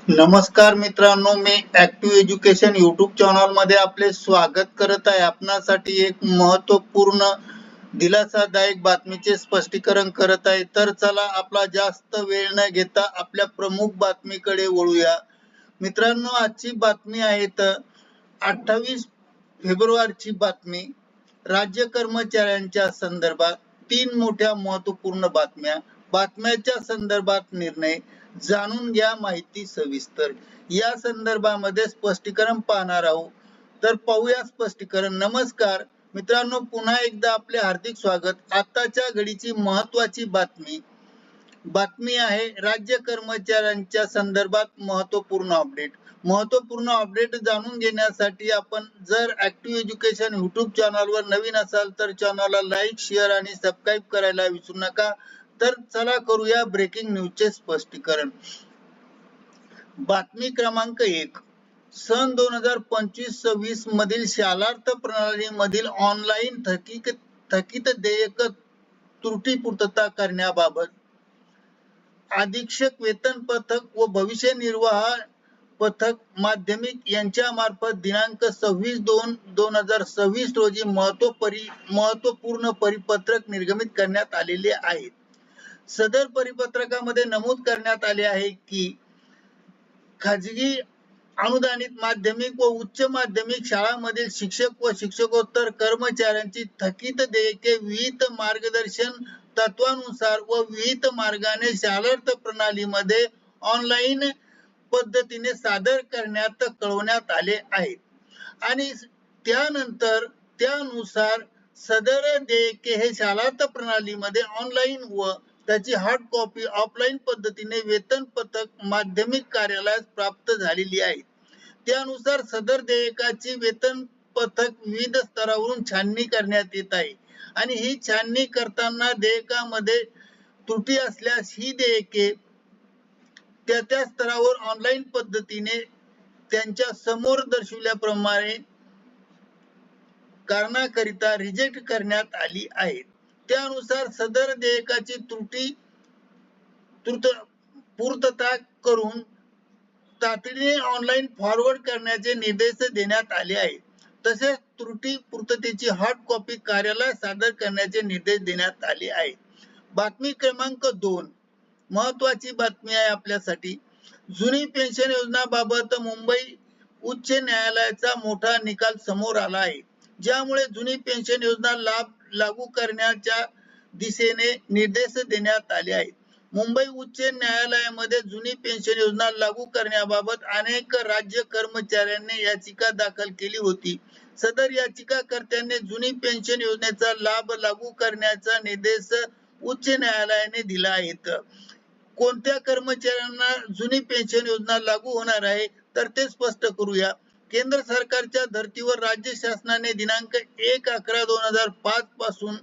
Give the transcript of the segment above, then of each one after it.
नमस्कार मित्रांनो, मी active education YouTube channel मध्ये आपले स्वागत करत आहे. आपणासाठी एक महत्वपूर्ण दिलासादायक बातमीचे स्पष्टीकरण करत आहे. तर चला आपला जास्त वेळ न घेता आपल्या प्रमुख बातमीकडे वळूया. मित्रांनो, आजची बातमी आहे तर 28 फेब्रुवारीची बातमी. राज्य कर्मचाऱ्यांच्या संदर्भात 3 मोठ्या महत्वपूर्ण बातम्याच्या संदर्भात निर्णय. जाणून घ्या माहिती सविस्तर. या संदर्भामध्ये स्पष्टीकरण पाहणार आहोत. तर पाहूया स्पष्टीकरण. नमस्कार मित्रांनो, पुन्हा एकदा आपले हार्दिक स्वागत. आताच्या घडीची महत्वाची बातमी आहे राज्य कर्मचाऱ्यांच्या संदर्भात महत्वपूर्ण अपडेट जाणून घेण्यासाठी आपण जर ऍक्टिव्ह एज्युकेशन युट्यूब चॅनलवर नवीन असाल तर चॅनलला लाईक, शेअर आणि सबस्क्राईब करायला विसरू नका. तर चला करूया ब्रेकिंग न्यूजचे स्पष्टीकरण. बातमी क्रमांक 1. सन 2025-26 मधील शालार्थ प्रणाली मधील ऑनलाईन थकीत देयक त्रुटी पूर्तता करण्याबाबत अधीक्षक वेतन पथक व भविष्य निर्वाह पथक माध्यमिक यांच्या मार्फत दिनांक 26/2/2026 रोजी महत्वपूर्ण परिपत्रक निर्गमित करण्यात आलेले आहे. सदर परिपत्रकामध्ये नमूद करण्यात आले आहे की खाजगी अनुदानित माध्यमिक व उच्च माध्यमिक शाळांमधील शिक्षक व शिक्षकोत्तर कर्मचाऱ्यांची थकीत देयके विहित मार्गदर्शन तत्वानुसार व विहित मार्गाने शालार्थ प्रणालीमध्ये ऑनलाईन पद्धतीने सादर करण्यात कळवण्यात आले आहे आणि त्यानुसार सदर देयके हे शालार्थ प्रणालीमध्ये ऑनलाईन व त्याची हार्ड कॉपी ऑफलाईन पद्धतीने वेतन पथक माध्यमिक कार्यालयास प्राप्त झालेली आहे. त्यानुसार सदर देयकाची वेतन पथक विविध स्तरावरून छाननी करण्यात येत आहे आणि ही छाननी करताना देयकामध्ये त्रुटी असल्यास ही देयके त्या स्तरावर ऑनलाईन पद्धतीने त्यांच्या समोर दर्शविल्याप्रमाणे कारणाकरिता रिजेक्ट करण्यात आली आहेत. त्यानुसार सदर देयकाची पूर्तता करून तातडीने ऑनलाईन फॉरवर्ड करण्याचे निर्देश देण्यात आले आहेत. तसेच त्रुटी पूर्ततेची हार्ड कॉपी कार्यालयात सादर करण्याचे निर्देश देण्यात आले आहेत. बातमी क्रमांक 2. महत्वाची बातमी आहे आपल्यासाठी. जुनी पेन्शन योजनाबाबत मुंबई उच्च न्यायालयाचा मोठा निकाल समोर आला आहे, ज्यामुळे जुनी पेन्शन योजना लागू करण्याच्या दिशेने निर्देश देण्यात आले आहेत. मुंबई उच्च न्यायालयामध्ये जुनी पेन्शन योजना लागू करण्याबाबत अनेक राज्य कर्मचाऱ्यांनी याचिका दाखल केली होती. सदर याचिकाकर्त्यांनी जुनी पेन्शन योजनेचा लाभ लागू करण्याचा निर्देश उच्च न्यायालयाने दिला आहे. कोणत्या कर्मचाऱ्यांना जुनी पेन्शन योजना लागू होणार आहे तर ते स्पष्ट करूया. केंद्र सरकारच्या धर्तीवर राज्य शासनाने दिनांक 1/11/2005 पासून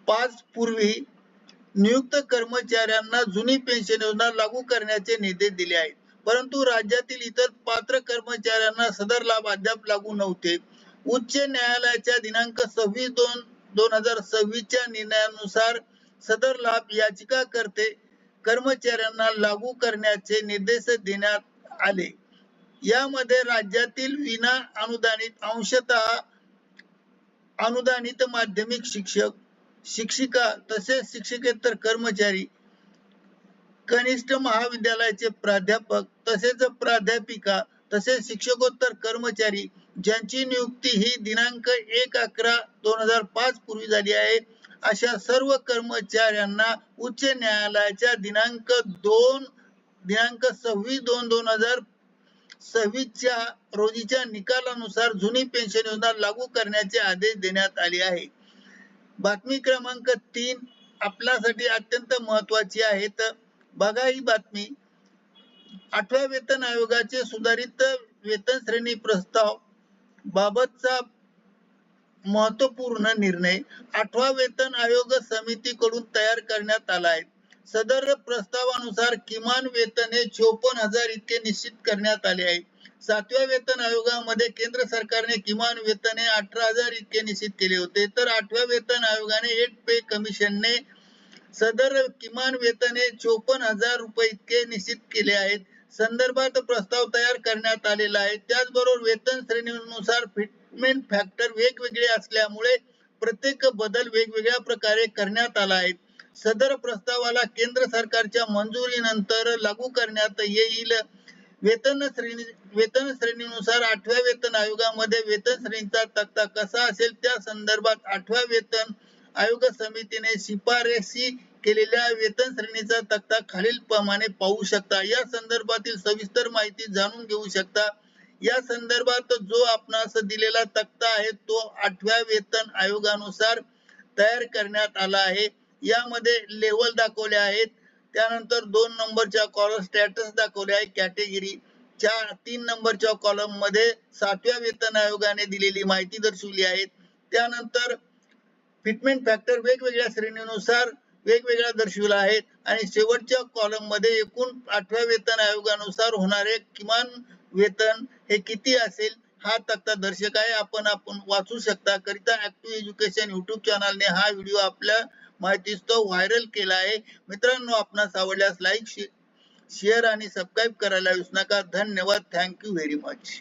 5 पूर्वी नियुक्त कर्मचाऱ्यांना जुनी पेन्शन योजना लागू करण्याचे निर्देश दिले आहेत. परंतु राज्यातील इतर पात्र कर्मचाऱ्यांना सदर लाभ अद्याप लागू नव्हते. उच्च न्यायालयाच्या दिनांक 26/2/2026 च्या निर्णयानुसार सदर लाभ याचिकाकर्ते कर्मचाऱ्यांना लागू करण्याचे निर्देश देण्यात आले. यामध्ये राज्यातील विना अनुदानित अंशतः अनुदानित माध्यमिक शिक्षक, शिक्षिका तसेच शिक्षकेतर कर्मचारी, कनिष्ठ महाविद्यालयाचे प्राध्यापक तसेच प्राध्यापिका तसेच शिक्षकोत्तर कर्मचारी ज्यांची नियुक्ती ही दिनांक 1/11/2005 पूर्वी झाली आहे, अशा सर्व कर्मचाऱ्यांना उच्च न्यायालयाच्या दिनांक 26/2/2026 रोजीच्या निकालानुसार जुनी पेन्शन योजना लागू करण्याचे आदेश देण्यात आले आहे. बातमी क्रमांक 3 आपल्यासाठी अत्यंत महत्वाची आहे. तर बघा ही बातमी. 8व्या वेतन आयोगाचे सुधारित वेतन श्रेणी प्रस्ताव बाबतचा महत्वपूर्ण निर्णय 8वा वेतन आयोग समितीकडून तयार करण्यात आला आहे. सदर प्रस्तावानुसार किमान वेतन हे 54,000 इतके निश्चित करण्यात आले आहे. 7व्या वेतन आयोगामध्ये केंद्र सरकारने किमान वेतन हे 18,000 इतके निश्चित केले होते, तर 8व्या वेतन आयोगाने 8 पे कमिशनने सदर किमान वेतन हे 54,000 रुपये इतके निश्चित केले आहेत. संदर्भात प्रस्ताव तयार करण्यात आलेला आहे. त्याचबरोबर वेतन श्रेणीनुसार फिटमेंट फॅक्टर वेगवेगळे असल्यामुळे प्रत्येक बदल वेगवेगळ्या प्रकारे करण्यात आला आहे. सदर प्रस्तावाला केंद्र सरकारच्या मंजुरीनंतर लागू करण्यात येईल. वेतन श्रेणीनुसार 8व्या वेतन आयोगामध्ये वेतन श्रेणीचा तक्ता कसा असेल त्या संदर्भात 8व्या वेतन आयोग समितीने शिफारसी केलेल्या वेतन श्रेणीचा तक्ता खालील प्रमाणे पाहू शकता. या संदर्भातील सविस्तर माहिती जाणून घेऊ शकता. या संदर्भात जो आपणास दिलेला तक्ता आहे तो 8व्या वेतन आयोगानुसार तयार करण्यात आला आहे. यामध्ये लेवल दाखवले आहेत. त्यानंतर 2 नंबरच्या कॉलम स्टॅटस दाखवले आहे. कॅटेगरी 3 नंबरच्या कॉलम मध्ये 7व्या वेतन आयोगाने दिलेली माहिती दर्शवली आहे. त्यानंतर फिटमेंट फॅक्टर वेगवेगळ्या श्रेणीनुसार वेगवेगळ्या दर्शविला आहे आणि शेवटच्या कॉलम मध्ये एकूण 8व्या वेतन आयोगानुसार होणारे किमान वेतन हे किती असेल हा तक्ता दर्शक आहे. आपण वाचू शकता. करिता ऍक्टिव्ह एज्युकेशन युट्यूब चॅनलने हा व्हिडिओ आपल्या माहितीस्तव व्हायरल केला आहे. मित्रांनो, आपणास आवडल्यास लाईक शेअर आणि सबस्क्राईब करायला विसरू नका. धन्यवाद. Thank you very much.